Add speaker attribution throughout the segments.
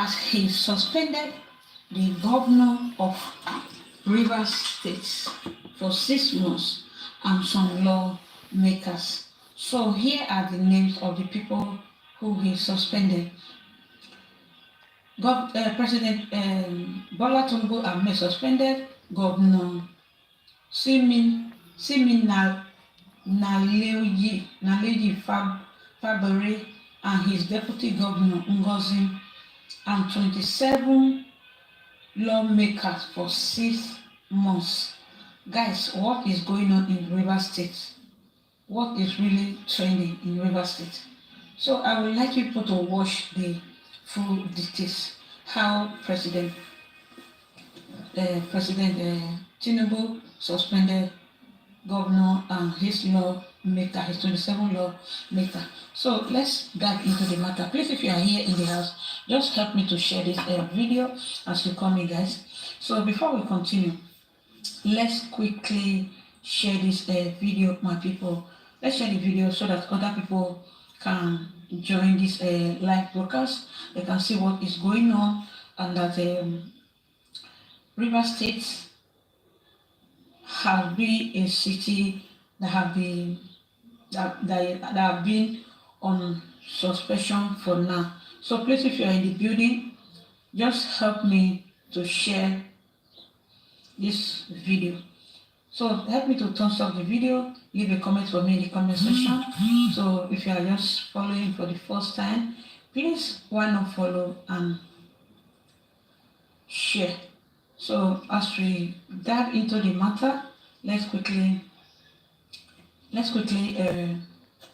Speaker 1: as he suspended the governor of Rivers State for 6 months and some lawmakers. So here are the names of the people who he suspended. President Bola suspended Governor Siminalayi Fabere and his deputy governor Ngozi and 27 lawmakers for 6 months. Guys, what is going on in Rivers State? What is really trending in Rivers State? So I would like people to watch the full details. How President Tinubu suspended governor and his lawmaker, his 27 lawmaker. So let's dive into the matter. Please, if you are here in the house, just help me to share this video as you come in, guys. So before we continue, let's quickly share this video, my people. Let's share the video so that other people can join this live broadcast. They can see what is going on, and that Rivers State have been a city that have been on suspension for now. So please, if you are in the building, just help me to share this video. So help me to thumbs up the video, leave a comment for me in the comment section. So if you are just following for the first time, please why not follow and share. So as we dive into the matter, let's quickly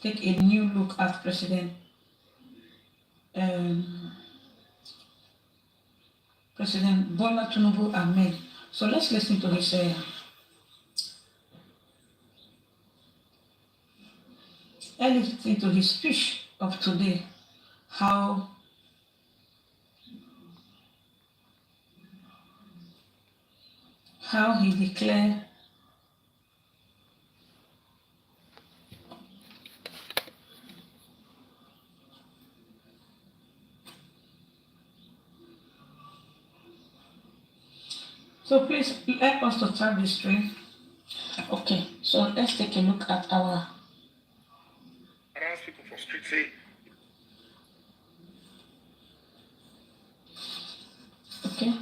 Speaker 1: take a new look at President Bola Tinubu. So let's listen to his speech of today. How he declared so please help us to tap the screen. Okay, so let's take a look at our
Speaker 2: ask people for street say
Speaker 1: okay.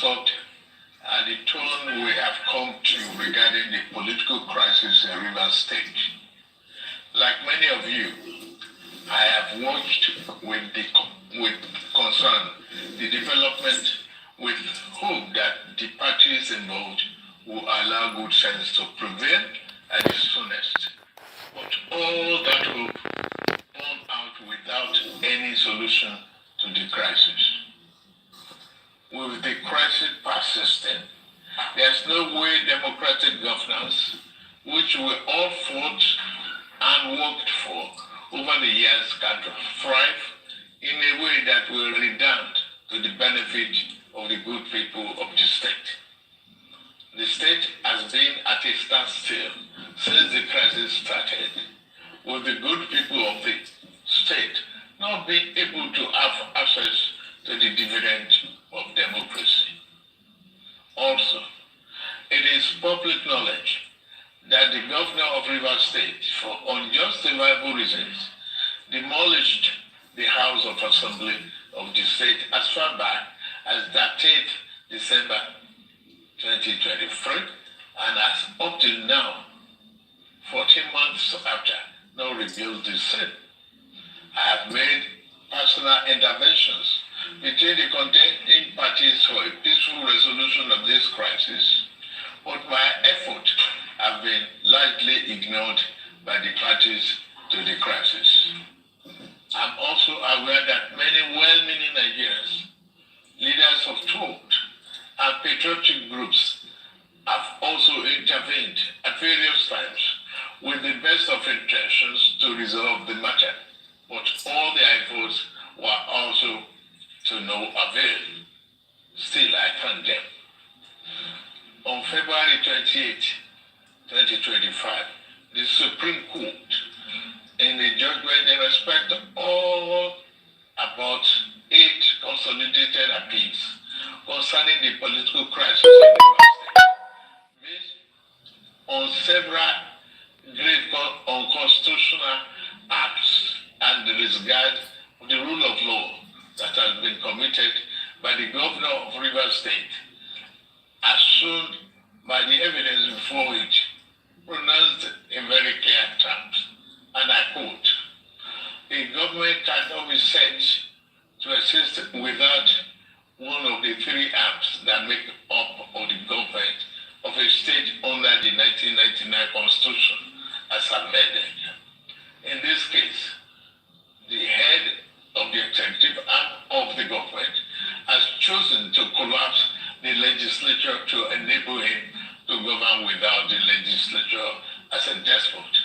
Speaker 2: disturbed at the tone we have come to regarding the political crisis in Rivers State. Like many of you, I have watched with concern the development, with hope that the parties involved will allow good sense to prevail at the soonest. But all that hope born out without any solution to the crisis. With the crisis crisis persisting, there's no way democratic governance, which we all fought and worked for over the years, can thrive in a way that will redound to the benefit of the good people of the state. The state has been at a standstill since the crisis started, with the good people of the state not being able to have access to the dividend of democracy. Also, it is public knowledge that the governor of Rivers State, for unjustifiable reasons, demolished the House of Assembly of the state as far back as 13th December 2023, and as up till now, 14 months after, now rebuilt the same. I have made personal interventions between the contending parties for a peaceful resolution of this crisis, but my efforts have been largely ignored by the parties to the crisis. I'm also aware that many well-meaning Nigerians, leaders of thought, and patriotic groups have also intervened at various times with the best of intentions to resolve the matter, but all their efforts were also to no avail. Still, I thank them. On February 28, 2025, the Supreme Court, in the judgment in respect of all about 8 consolidated appeals concerning the political crisis in the state, based on several grave unconstitutional acts and the disregard of the rule of law that has been committed by the governor of Rivers State, as shown by the evidence before it, pronounced in very clear terms, and I quote, "A government cannot be said to exist without one of the 3 arms that make up of the government of a state under the 1999 Constitution as amended. In this case, the head of the executive arm of the government has chosen to collapse the legislature to enable him to govern without the legislature as a despot.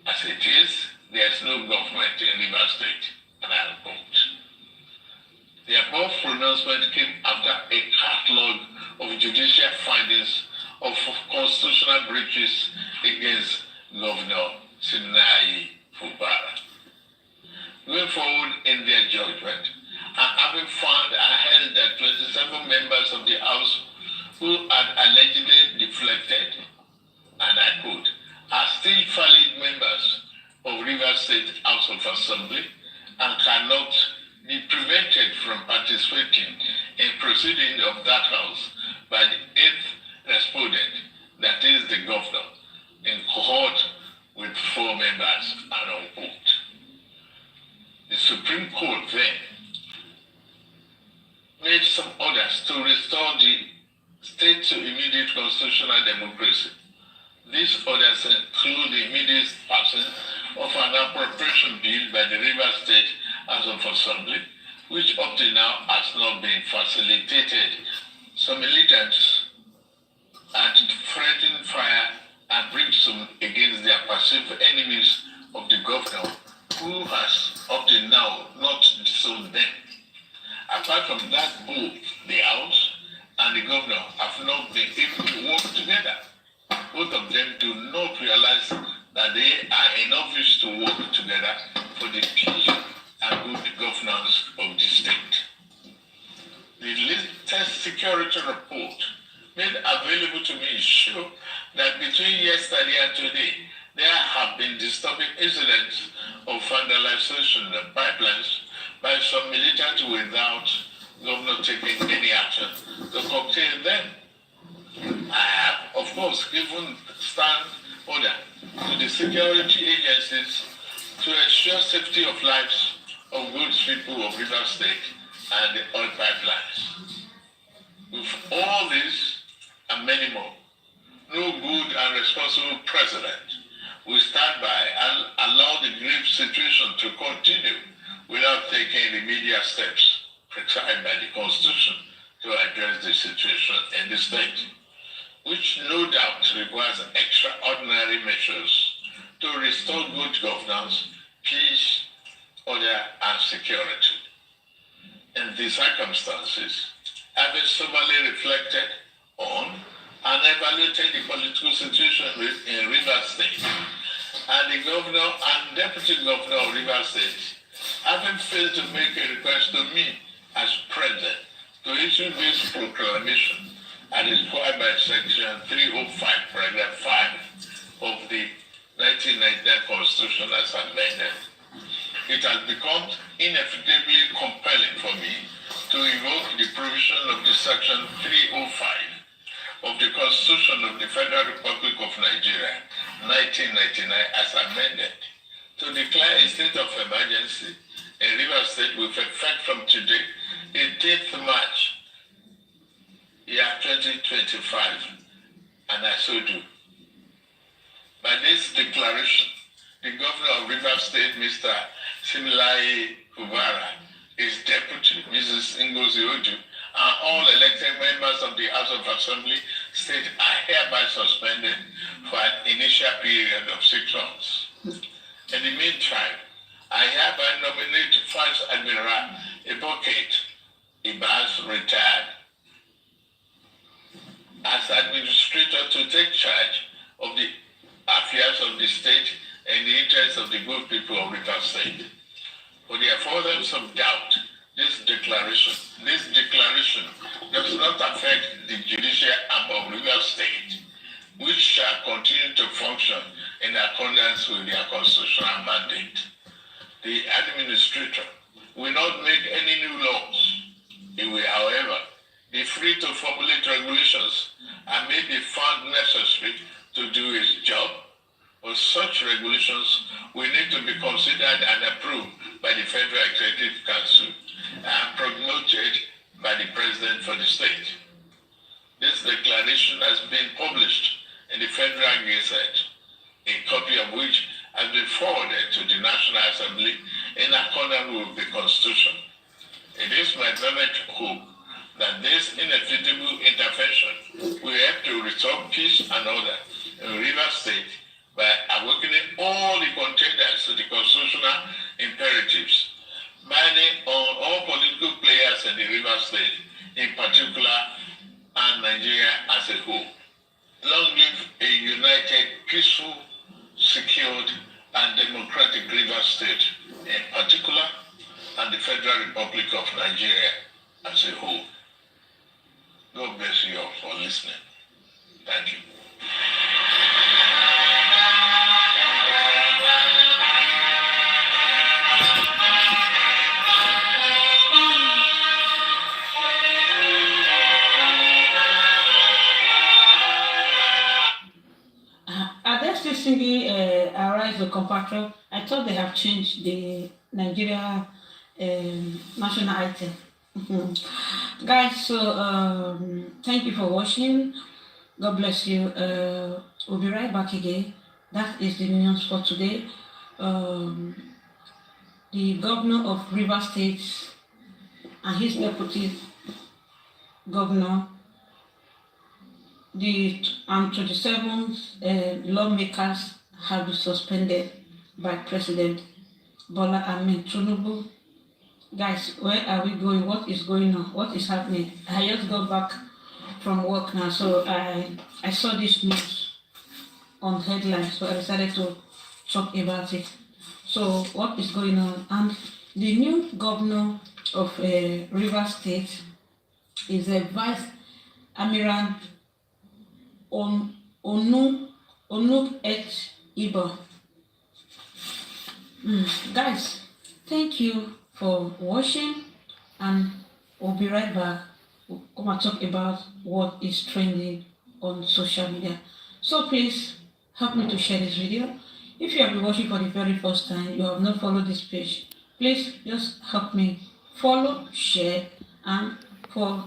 Speaker 2: As it is, there is no government in Rivers State," and I quote. The above pronouncement came after a catalog of judicial findings of constitutional breaches against Governor Siminalayi. Going forward in their judgment, and having found and held that 27 members of the House who had allegedly deflected, and I quote, "are still valid members of Rivers State House of Assembly and cannot be prevented from participating in proceedings of that House by the 8th respondent, that is the governor, in cohort with 4 members," and unquote. The Supreme Court then made some orders to restore the state to immediate constitutional democracy. These orders include the immediate passing of an appropriation bill by the Rivers State House of Assembly, which up to now has not been facilitated. Some militants had threatened fire and brimstone against their perceived enemies of the governor, who has up to now not disowned them. Apart from that, both the House and the governor have not been able to work together. Both of them do not realize that they are in office to work together for the peace and good governance of the state. The latest security report made available to me show that between yesterday and today, there have been disturbing incidents of vandalization of pipelines by some militants without governor taking any action to curtail them. I have, of course, given stand order to the security agencies to ensure safety of lives of good people of Rivers State and the oil pipelines. With all this and many more, no good and responsible president will stand by and allow the grave situation to continue without taking immediate steps prescribed by the Constitution to address the situation in the state, which no doubt requires extraordinary measures to restore good governance, peace, order, and security. In these circumstances, having soberly reflected on and evaluated the political situation in Rivers State, and the governor and deputy governor of Rivers State, having failed to make a request to me as president to issue this proclamation and is required by section 305, paragraph 5 of the 1999 Constitution as amended, it has become inevitably compelling for me to invoke the provision of the section 305 of the Constitution of the Federal Republic of Nigeria, 1999 as amended, to declare a state of emergency in Rivers State with effect from today, 18th March, year 2025, and I so do. By this declaration, the governor of Rivers State, Mr. Siminalayi, his deputy, Mrs. Ngozi Odu, and all elected members of the House of Assembly State are hereby suspended for an initial period of 6 months. In the meantime, I hereby nominate Vice Admiral Advocate Ibas, retired, as administrator to take charge of the affairs of the state and the interests of the good people of Rivers State. For the avoidance of doubt, this declaration does not affect the judicial arm of Rivers State, which shall continue to function in accordance with their constitutional mandate. The administrator will not make any new laws. He will, however, be free to formulate regulations and may be found necessary to do his job, or such regulations will need to be considered and approved by the Federal Executive Council and promoted by the President for the state. This declaration has been published in the Federal Gazette, a copy of which has been forwarded to the National Assembly in accordance with the Constitution. It is my fervent hope that this inevitable intervention will help to restore peace and order in Rivers State by awakening all the contenders to the constitutional imperatives, banning on all political players in the Rivers State in particular and Nigeria as a whole. Long live a united, peaceful, secured, and democratic Rivers State in particular, and the Federal Republic of Nigeria as a whole. God bless you all for listening. Thank you.
Speaker 1: Are they still singing Arise the Compatriot? I thought they have changed the Nigeria national item. Guys, so thank you for watching. God bless you. We'll be right back again. That is the news for today. The governor of Rivers State and his deputy governor, the 27 lawmakers have been suspended by President Bola and Tinubu. Guys, where are we going? What is going on? What is happening? I just got back from work now, so I saw this news on headlines, so I decided to talk about it. So what is going on? And the new governor of Rivers State is a Vice Admiral Onuk H. Ibo. Guys, thank you for watching, and we'll be right back. We'll come and talk about what is trending on social media. So please help me to share this video. If you have been watching for the very first time, you have not followed this page, please just help me follow, share, and for